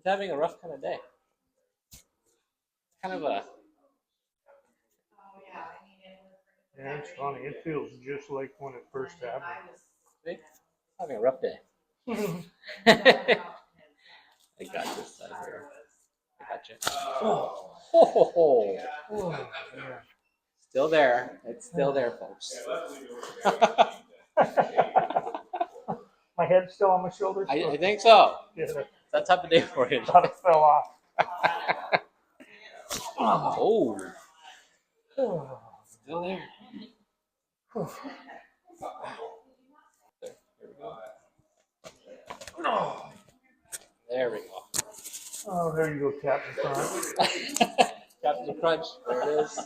He's having a rough kind of day. Kind of a. Yeah, it's funny. It feels just like when it first happened. See? Having a rough day. I got this side here. I got you. Oh, ho, ho, ho. Oh, yeah. Still there. It's still there, folks. My head's still on my shoulders. I think so. Yeah, It's that type of day for you. thought it fell off. Oh, Oh. still there. Oh. There. Here we go. There we go. Oh, there you go, Captain Crunch. Captain Crunch. There it is.